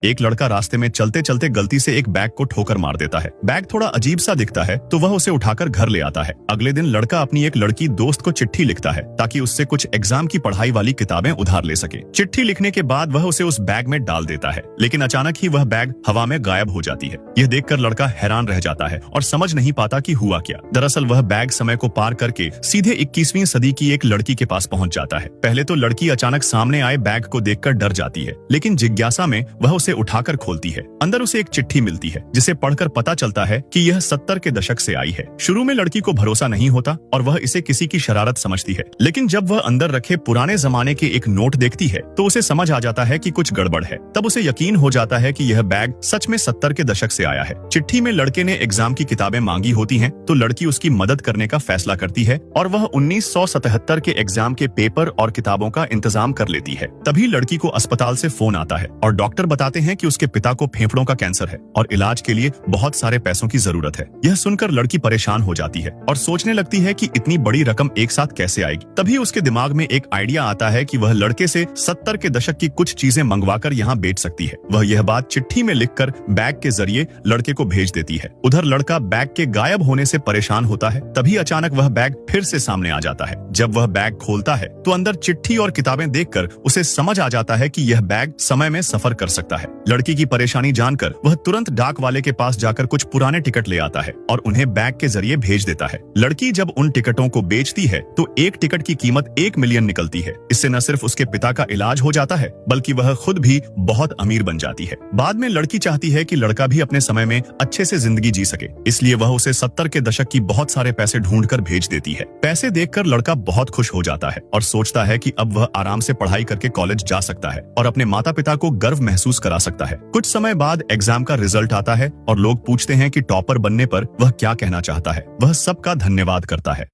एक लड़का रास्ते में चलते चलते गलती से एक बैग को ठोकर मार देता है। बैग थोड़ा अजीब सा दिखता है तो वह उसे उठाकर घर ले आता है। अगले दिन लड़का अपनी एक लड़की दोस्त को चिट्ठी लिखता है ताकि उससे कुछ एग्जाम की पढ़ाई वाली किताबें उधार ले सके। चिट्ठी लिखने के बाद वह उसे उस बैग में डाल देता है, लेकिन अचानक ही वह बैग हवा में गायब हो जाती है। यह देखकर लड़का हैरान रह जाता है और समझ नहीं पाता कि हुआ क्या। दरअसल वह बैग समय को पार करके सीधे 21वीं सदी की एक लड़की के पास पहुंच जाता है। पहले तो लड़की अचानक सामने आए बैग को देखकर डर जाती है, लेकिन जिज्ञासा में वह उसे उठाकर खोलती है। अंदर उसे एक चिट्ठी मिलती है जिसे पढ़कर पता चलता है कि यह 70 के दशक से आई है। शुरू में लड़की को भरोसा नहीं होता और वह इसे किसी की शरारत समझती है, लेकिन जब वह अंदर रखे पुराने जमाने के एक नोट देखती है तो उसे समझ आ जाता है कि कुछ गड़बड़ है। तब उसे यकीन हो जाता है कि यह बैग सच में 70 के दशक से आया है। चिट्ठी में लड़के ने एग्जाम की किताबें मांगी होती हैं, तो लड़की उसकी मदद करने का फैसला करती है और वह 1977 के एग्जाम के पेपर और किताबों का इंतजाम कर लेती है। तभी लड़की को अस्पताल से फोन आता है और डॉक्टर बताते हैं कि उसके पिता को फेफड़ों का कैंसर है और इलाज के लिए बहुत सारे पैसों की जरूरत है। यह सुनकर लड़की परेशान हो जाती है और सोचने लगती है कि इतनी बड़ी रकम एक साथ कैसे आएगी। तभी उसके दिमाग में एक आइडिया आता है कि वह लड़के से 70 के दशक की कुछ चीजें मंगवाकर यहाँ बेच सकती है। वह यह बात चिट्ठी में लिखकर बैग के जरिए लड़के को भेज देती है। उधर लड़का बैग के गायब होने से परेशान होता है। तभी अचानक वह बैग फिर से सामने आ जाता है। जब वह बैग खोलता है तो अंदर चिट्ठी और किताबें देखकर उसे समझ आ जाता है कि यह बैग समय में सफर कर सकता है। लड़की की परेशानी जानकर वह तुरंत डाक वाले के पास जाकर कुछ पुराने टिकट ले आता है और उन्हें बैग के जरिए भेज देता है। लड़की जब उन टिकटों को बेचती है तो एक टिकट की कीमत 1 मिलियन निकलती है। इससे न सिर्फ उसके पिता का इलाज हो जाता है, बल्कि वह खुद भी बहुत अमीर बन जाती है। बाद में लड़की चाहती है कि लड़का भी अपने समय में अच्छे से जिंदगी जी सके, इसलिए वह उसे 70 के दशक की बहुत सारे पैसे ढूंढकर भेज देती है। पैसे देखकर लड़का बहुत खुश हो जाता है और सोचता है कि अब वह आराम से पढ़ाई करके कॉलेज जा सकता है और अपने माता पिता को गर्व महसूस करा सकता है। कुछ समय बाद एग्जाम का रिजल्ट आता है और लोग पूछते हैं कि टॉपर बनने पर वह क्या कहना चाहता है। वह सबका धन्यवाद करता है।